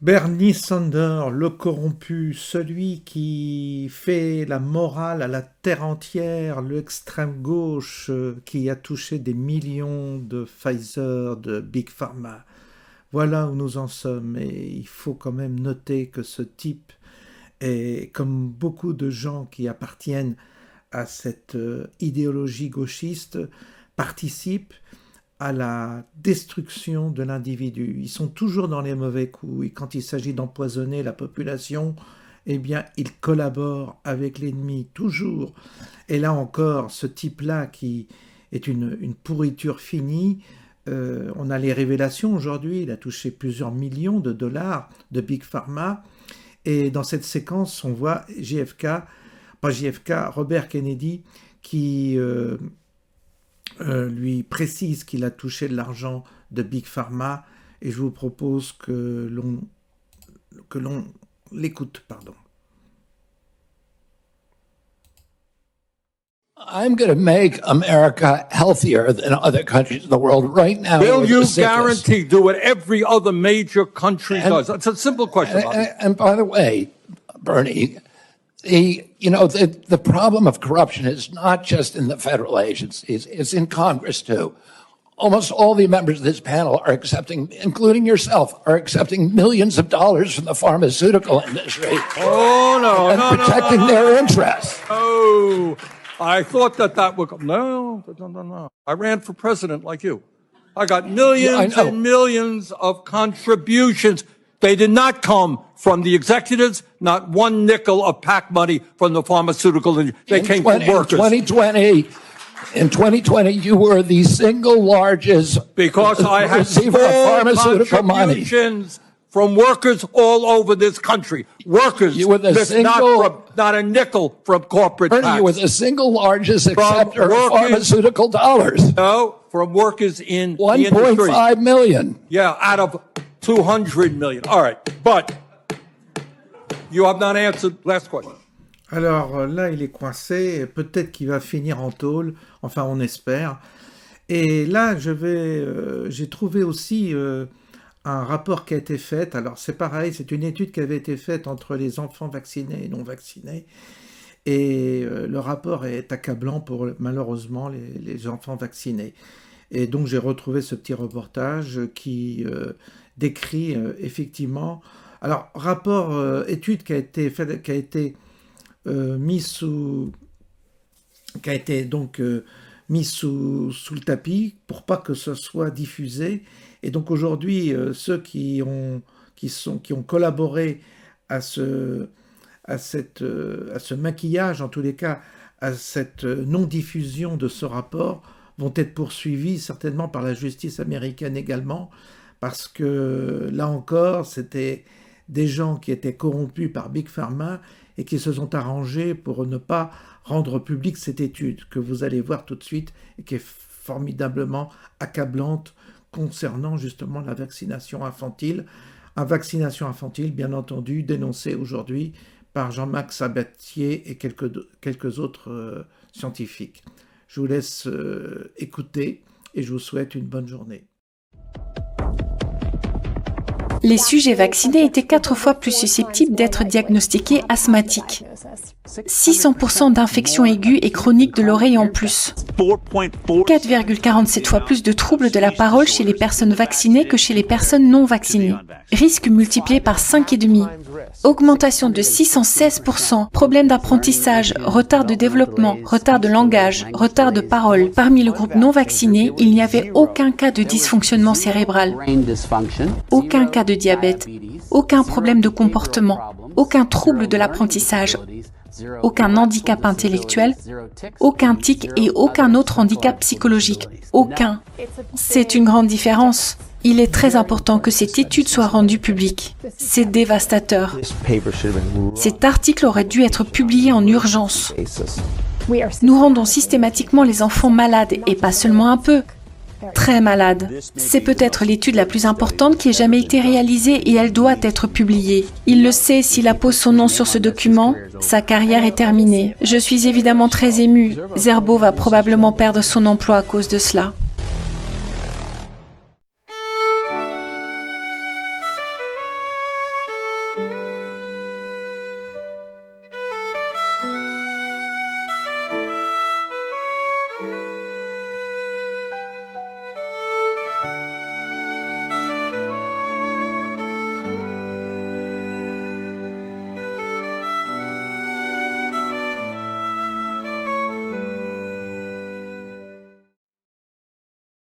Bernie Sanders, le corrompu, celui qui fait la morale à la terre entière, l'extrême gauche qui a touché des millions de Pfizer, de Big Pharma. Voilà où nous en sommes et il faut quand même noter que ce type est, comme beaucoup de gens qui appartiennent à cette idéologie gauchiste, participe à la destruction de l'individu. Ils sont toujours dans les mauvais coups et quand il s'agit d'empoisonner la population, eh bien, ils collaborent avec l'ennemi, toujours. Et là encore, ce type-là qui est une pourriture finie, on a les révélations aujourd'hui, il a touché plusieurs millions de dollars de Big Pharma, et dans cette séquence, on voit Robert Kennedy, qui lui précise qu'il a touché de l'argent de Big Pharma, et je vous propose que l'on l'écoute, pardon. I'm going to make America healthier than other countries in the world right now. Will you guarantee do what every other major country does? That's a simple question. And by the way, Bernie, the problem of corruption is not just in the federal agencies, it's in Congress too. Almost all the members of this panel are accepting, including yourself, are accepting millions of dollars from the pharmaceutical industry. Oh, no, and protecting their interests. Oh, I thought that would come. No. I ran for president like you. I got millions and millions of contributions. They did not come from the executives, not one nickel of PAC money from the pharmaceutical industry. They came from workers. In 2020, you were the single largest because I had receiver of pharmaceutical money from workers all over this country. Workers, you were the not a nickel from corporate tax. You were the single largest acceptor of pharmaceutical dollars. No, from workers in the industry. 1.5 million. Yeah, out of 200 million. All right, but you have not answered last question. Alors là, il est coincé, peut-être qu'il va finir en tôle, enfin on espère. Et là, j'ai trouvé aussi un rapport qui a été fait. Alors c'est pareil, c'est une étude qui avait été faite entre les enfants vaccinés et non vaccinés. Et le rapport est accablant pour malheureusement les enfants vaccinés. Et donc j'ai retrouvé ce petit reportage qui décrit effectivement... Alors, étude qui a été mis sous le tapis pour pas que ce soit diffusé. Et donc aujourd'hui, ceux qui ont collaboré à ce maquillage, en tous les cas, à cette non-diffusion de ce rapport, vont être poursuivis certainement par la justice américaine également, parce que là encore, c'était des gens qui étaient corrompus par Big Pharma et qui se sont arrangés pour ne pas rendre publique cette étude que vous allez voir tout de suite et qui est formidablement accablante concernant justement la vaccination infantile. Une vaccination infantile, bien entendu, dénoncée aujourd'hui par Jean-Marc Sabatier et quelques autres scientifiques. Je vous laisse écouter et je vous souhaite une bonne journée. Les sujets vaccinés étaient 4 fois plus susceptibles d'être diagnostiqués asthmatiques. 600% d'infections aiguës et chroniques de l'oreille en plus. 4,47 fois plus de troubles de la parole chez les personnes vaccinées que chez les personnes non vaccinées. Risque multiplié par 5,5. Augmentation de 616%. Problèmes d'apprentissage, retard de développement, retard de langage, retard de parole. Parmi le groupe non vacciné, il n'y avait aucun cas de dysfonctionnement cérébral, aucun cas de diabète, aucun problème de comportement, aucun trouble de l'apprentissage, aucun handicap intellectuel, aucun tic et aucun autre handicap psychologique. Aucun. C'est une grande différence. Il est très important que cette étude soit rendue publique. C'est dévastateur. Cet article aurait dû être publié en urgence. Nous rendons systématiquement les enfants malades, et pas seulement un peu. Très malade. C'est peut-être l'étude la plus importante qui ait jamais été réalisée et elle doit être publiée. Il le sait, s'il appose son nom sur ce document, sa carrière est terminée. Je suis évidemment très émue. Zerbo va probablement perdre son emploi à cause de cela.